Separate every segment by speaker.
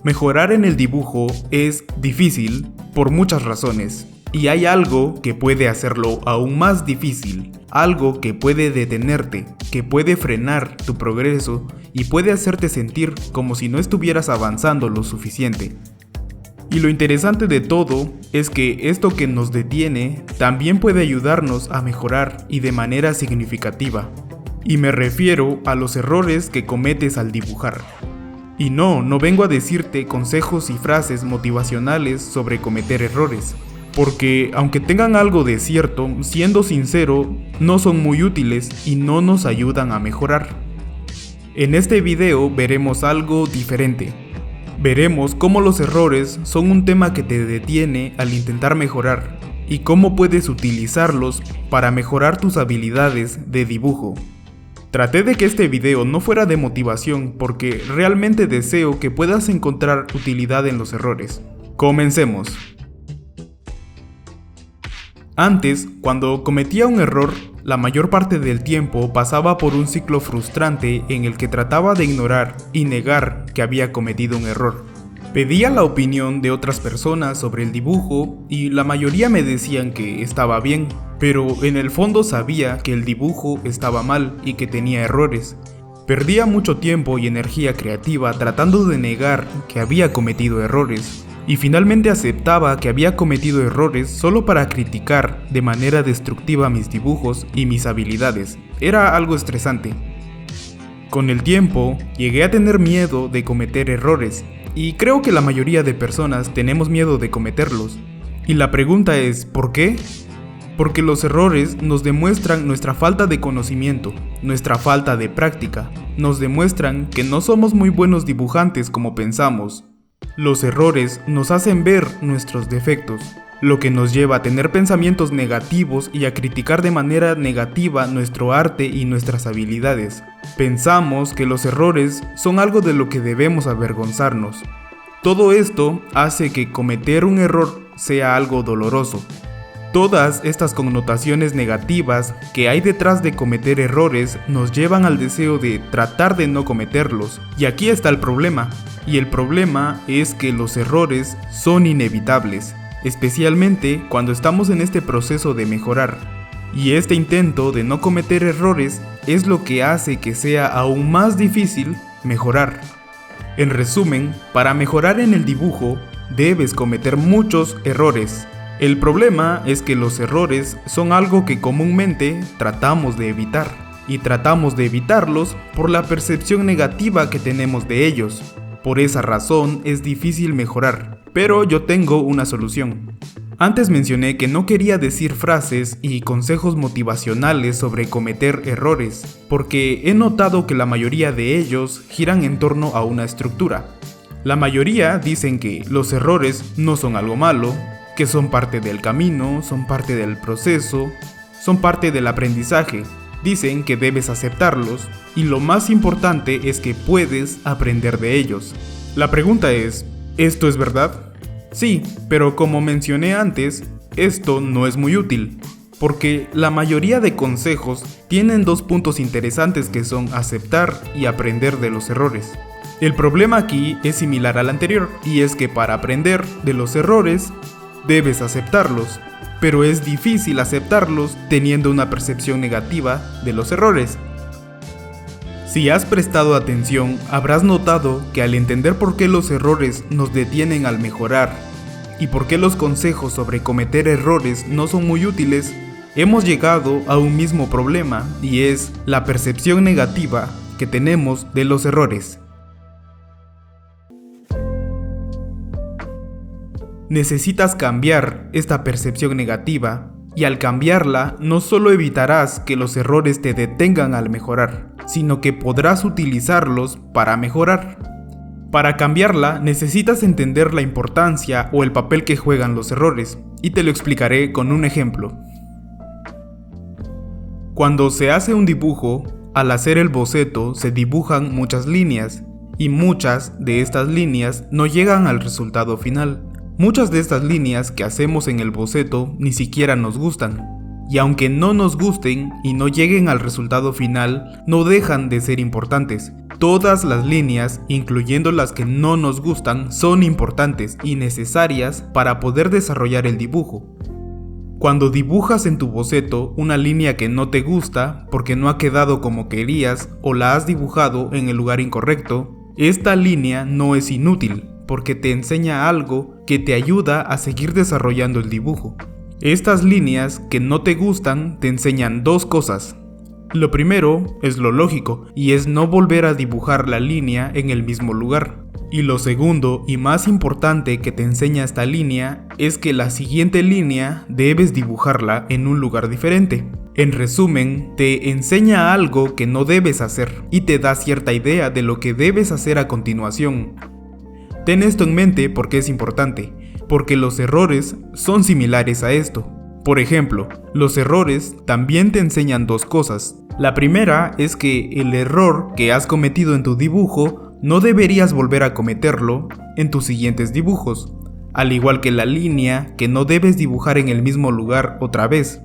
Speaker 1: Mejorar en el dibujo es difícil por muchas razones, y hay algo que puede hacerlo aún más difícil, algo que puede detenerte, que puede frenar tu progreso y puede hacerte sentir como si no estuvieras avanzando lo suficiente. Y lo interesante de todo es que esto que nos detiene también puede ayudarnos a mejorar y de manera significativa. Y me refiero a los errores que cometes al dibujar. Y no vengo a decirte consejos y frases motivacionales sobre cometer errores, porque aunque tengan algo de cierto, siendo sincero, no son muy útiles y no nos ayudan a mejorar. En este video veremos algo diferente. Veremos cómo los errores son un tema que te detiene al intentar mejorar y cómo puedes utilizarlos para mejorar tus habilidades de dibujo. Traté de que este video no fuera de motivación porque realmente deseo que puedas encontrar utilidad en los errores. Comencemos. Antes, cuando cometía un error, la mayor parte del tiempo pasaba por un ciclo frustrante en el que trataba de ignorar y negar que había cometido un error. Pedía la opinión de otras personas sobre el dibujo y la mayoría me decían que estaba bien, pero en el fondo sabía que el dibujo estaba mal y que tenía errores. Perdía mucho tiempo y energía creativa tratando de negar que había cometido errores. Y finalmente aceptaba que había cometido errores solo para criticar de manera destructiva mis dibujos y mis habilidades. Era algo estresante. Con el tiempo, llegué a tener miedo de cometer errores, y creo que la mayoría de personas tenemos miedo de cometerlos. Y la pregunta es, ¿por qué? Porque los errores nos demuestran nuestra falta de conocimiento, nuestra falta de práctica, nos demuestran que no somos muy buenos dibujantes como pensamos. Los errores nos hacen ver nuestros defectos, lo que nos lleva a tener pensamientos negativos y a criticar de manera negativa nuestro arte y nuestras habilidades. Pensamos que los errores son algo de lo que debemos avergonzarnos. Todo esto hace que cometer un error sea algo doloroso. Todas estas connotaciones negativas que hay detrás de cometer errores nos llevan al deseo de tratar de no cometerlos. Y aquí está el problema. Y el problema es que los errores son inevitables, especialmente cuando estamos en este proceso de mejorar. Y este intento de no cometer errores es lo que hace que sea aún más difícil mejorar. En resumen, para mejorar en el dibujo, debes cometer muchos errores. El problema es que los errores son algo que comúnmente tratamos de evitar, y tratamos de evitarlos por la percepción negativa que tenemos de ellos. Por esa razón es difícil mejorar, pero yo tengo una solución. Antes mencioné que no quería decir frases y consejos motivacionales sobre cometer errores, porque he notado que la mayoría de ellos giran en torno a una estructura. La mayoría dicen que los errores no son algo malo, que son parte del camino, son parte del proceso, son parte del aprendizaje. Dicen que debes aceptarlos y lo más importante es que puedes aprender de ellos. La pregunta es, ¿esto es verdad? Sí, pero como mencioné antes, esto no es muy útil, porque la mayoría de consejos tienen dos puntos interesantes que son aceptar y aprender de los errores. El problema aquí es similar al anterior, y es que para aprender de los errores, debes aceptarlos. Pero es difícil aceptarlos teniendo una percepción negativa de los errores. Si has prestado atención, habrás notado que al entender por qué los errores nos detienen al mejorar y por qué los consejos sobre cometer errores no son muy útiles, hemos llegado a un mismo problema, y es la percepción negativa que tenemos de los errores. Necesitas cambiar esta percepción negativa, y al cambiarla no solo evitarás que los errores te detengan al mejorar, sino que podrás utilizarlos para mejorar. Para cambiarla necesitas entender la importancia o el papel que juegan los errores, y te lo explicaré con un ejemplo. Cuando se hace un dibujo, al hacer el boceto se dibujan muchas líneas, y muchas de estas líneas no llegan al resultado final. Muchas de estas líneas que hacemos en el boceto ni siquiera nos gustan. y aunque no nos gusten y no lleguen al resultado final, no dejan de ser importantes. Todas las líneas, incluyendo las que no nos gustan, son importantes y necesarias para poder desarrollar el dibujo. Cuando dibujas en tu boceto una línea que no te gusta porque no ha quedado como querías o la has dibujado en el lugar incorrecto, esta línea no es inútil porque te enseña algo que te ayuda a seguir desarrollando el dibujo. Estas líneas que no te gustan te enseñan dos cosas. Lo primero es lo lógico y es no volver a dibujar la línea en el mismo lugar. Y lo segundo y más importante que te enseña esta línea es que la siguiente línea debes dibujarla en un lugar diferente. En resumen, te enseña algo que no debes hacer y te da cierta idea de lo que debes hacer a continuación. Ten esto en mente porque es importante, porque los errores son similares a esto. Por ejemplo, los errores también te enseñan dos cosas. La primera es que el error que has cometido en tu dibujo no deberías volver a cometerlo en tus siguientes dibujos, al igual que la línea que no debes dibujar en el mismo lugar otra vez.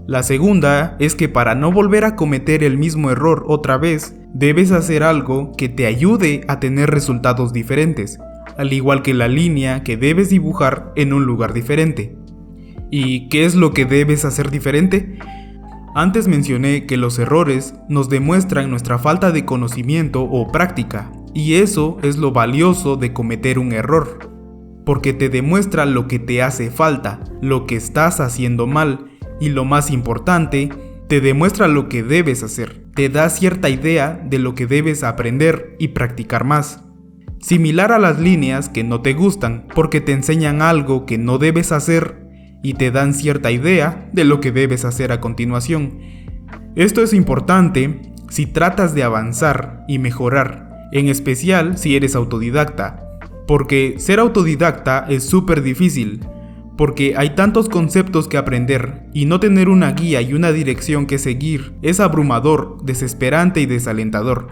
Speaker 1: La segunda es que para no volver a cometer el mismo error otra vez, debes hacer algo que te ayude a tener resultados diferentes, al igual que la línea que debes dibujar en un lugar diferente. ¿Y qué es lo que debes hacer diferente? Antes mencioné que los errores nos demuestran nuestra falta de conocimiento o práctica, y eso es lo valioso de cometer un error, porque te demuestra lo que te hace falta, lo que estás haciendo mal, y lo más importante, te demuestra lo que debes hacer, te da cierta idea de lo que debes aprender y practicar más. Similar a las líneas que no te gustan, porque te enseñan algo que no debes hacer, y te dan cierta idea de lo que debes hacer a continuación. Esto es importante si tratas de avanzar y mejorar, en especial si eres autodidacta, porque ser autodidacta es súper difícil, porque hay tantos conceptos que aprender y no tener una guía y una dirección que seguir es abrumador, desesperante y desalentador.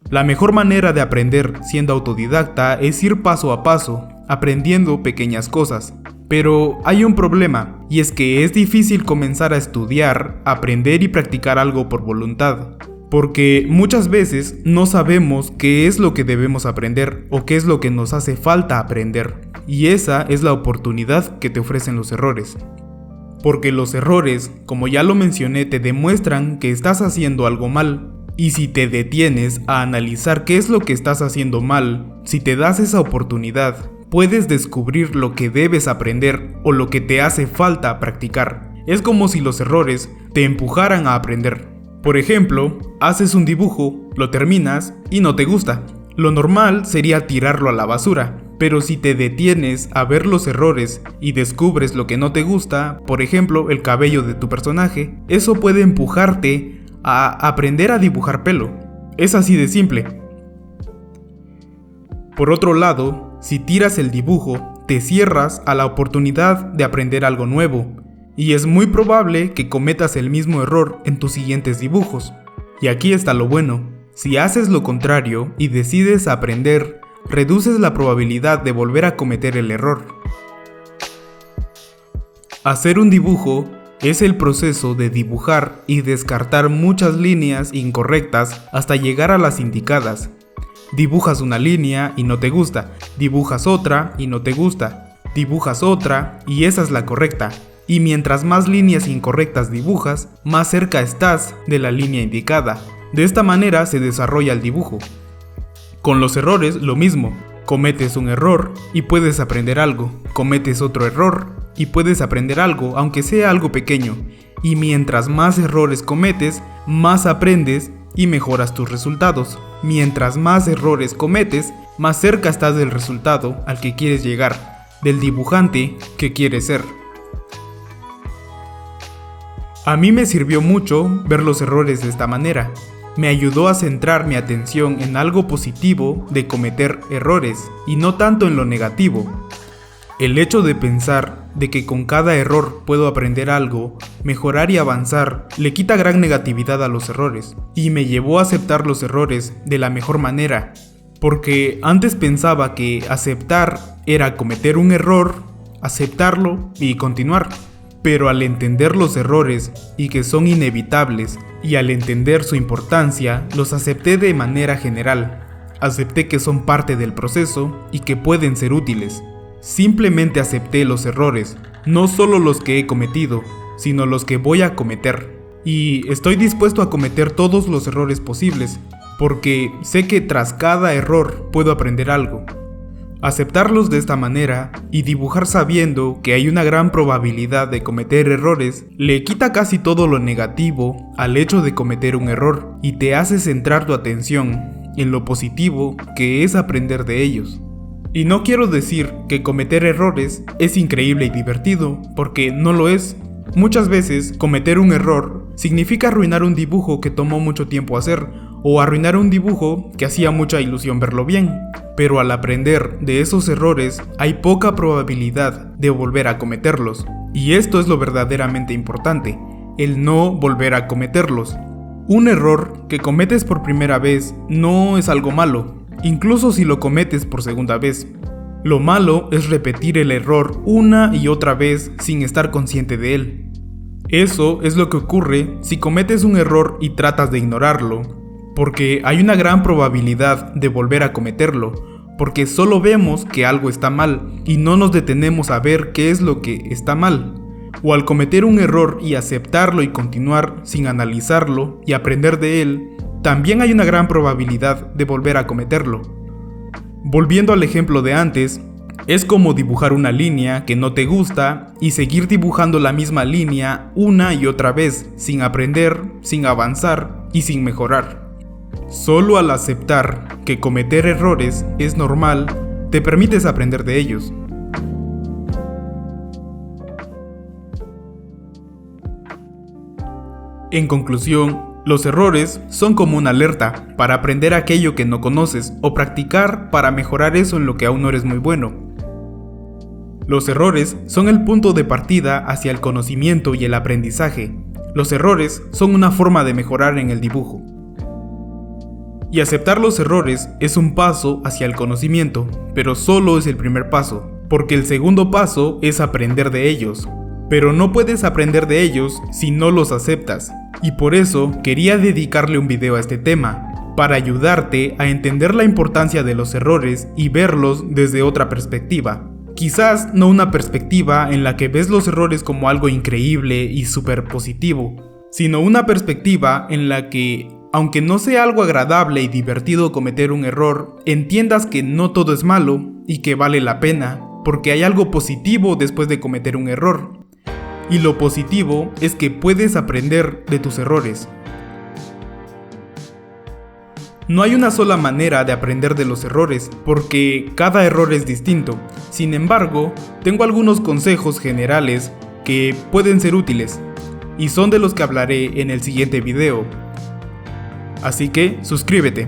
Speaker 1: La mejor manera de aprender siendo autodidacta es ir paso a paso, aprendiendo pequeñas cosas. Pero hay un problema, y es que es difícil comenzar a estudiar, aprender y practicar algo por voluntad, porque muchas veces no sabemos qué es lo que debemos aprender o qué es lo que nos hace falta aprender, y esa es la oportunidad que te ofrecen los errores. Porque los errores, como ya lo mencioné, te demuestran que estás haciendo algo mal, y si te detienes a analizar qué es lo que estás haciendo mal, si te das esa oportunidad, puedes descubrir lo que debes aprender o lo que te hace falta practicar. Es como si los errores te empujaran a aprender. Por ejemplo, haces un dibujo, lo terminas y no te gusta. Lo normal sería tirarlo a la basura, pero si te detienes a ver los errores y descubres lo que no te gusta, por ejemplo, el cabello de tu personaje, eso puede empujarte a aprender a dibujar pelo. Es así de simple. Por otro lado, si tiras el dibujo, te cierras a la oportunidad de aprender algo nuevo, y es muy probable que cometas el mismo error en tus siguientes dibujos. Y aquí está lo bueno, si haces lo contrario y decides aprender, reduces la probabilidad de volver a cometer el error. Hacer un dibujo es el proceso de dibujar y descartar muchas líneas incorrectas hasta llegar a las indicadas. Dibujas una línea y no te gusta, dibujas otra y no te gusta, dibujas otra y esa es la correcta. Y mientras más líneas incorrectas dibujas, más cerca estás de la línea indicada. De esta manera se desarrolla el dibujo. Con los errores lo mismo, cometes un error y puedes aprender algo, cometes otro error y puedes aprender algo, aunque sea algo pequeño. Y mientras más errores cometes, más aprendes y mejoras tus resultados. Mientras más errores cometes, más cerca estás del resultado al que quieres llegar, del dibujante que quieres ser. A mí me sirvió mucho ver los errores de esta manera. Me ayudó a centrar mi atención en algo positivo de cometer errores y no tanto en lo negativo. El hecho de pensar de que con cada error puedo aprender algo, mejorar y avanzar, le quita gran negatividad a los errores y me llevó a aceptar los errores de la mejor manera, porque antes pensaba que aceptar era cometer un error, aceptarlo y continuar. Pero al entender los errores y que son inevitables, y al entender su importancia, los acepté de manera general. Acepté que son parte del proceso y que pueden ser útiles. Simplemente acepté los errores, no solo los que he cometido, sino los que voy a cometer. Y estoy dispuesto a cometer todos los errores posibles, porque sé que tras cada error puedo aprender algo. Aceptarlos de esta manera y dibujar sabiendo que hay una gran probabilidad de cometer errores le quita casi todo lo negativo al hecho de cometer un error y te hace centrar tu atención en lo positivo que es aprender de ellos. Y no quiero decir que cometer errores es increíble y divertido, porque no lo es. Muchas veces cometer un error significa arruinar un dibujo que tomó mucho tiempo hacer, o arruinar un dibujo que hacía mucha ilusión verlo bien. Pero al aprender de esos errores hay poca probabilidad de volver a cometerlos. Y esto es lo verdaderamente importante, el no volver a cometerlos. Un error que cometes por primera vez no es algo malo, incluso si lo cometes por segunda vez. Lo malo es repetir el error una y otra vez sin estar consciente de él. Eso es lo que ocurre si cometes un error y tratas de ignorarlo, porque hay una gran probabilidad de volver a cometerlo, porque solo vemos que algo está mal y no nos detenemos a ver qué es lo que está mal. O al cometer un error y aceptarlo y continuar sin analizarlo y aprender de él, también hay una gran probabilidad de volver a cometerlo. Volviendo al ejemplo de antes, es como dibujar una línea que no te gusta y seguir dibujando la misma línea una y otra vez, sin aprender, sin avanzar y sin mejorar. Solo al aceptar que cometer errores es normal, te permites aprender de ellos. En conclusión, los errores son como una alerta para aprender aquello que no conoces o practicar para mejorar eso en lo que aún no eres muy bueno. Los errores son el punto de partida hacia el conocimiento y el aprendizaje. Los errores son una forma de mejorar en el dibujo. Y aceptar los errores es un paso hacia el conocimiento, pero solo es el primer paso, porque el segundo paso es aprender de ellos. Pero no puedes aprender de ellos si no los aceptas, y por eso quería dedicarle un video a este tema, para ayudarte a entender la importancia de los errores y verlos desde otra perspectiva. Quizás no una perspectiva en la que ves los errores como algo increíble y súper positivo, sino una perspectiva en la que, aunque no sea algo agradable y divertido cometer un error, entiendas que no todo es malo y que vale la pena, porque hay algo positivo después de cometer un error. Y lo positivo es que puedes aprender de tus errores. No hay una sola manera de aprender de los errores, porque cada error es distinto. Sin embargo, tengo algunos consejos generales que pueden ser útiles, y son de los que hablaré en el siguiente video. Así que suscríbete.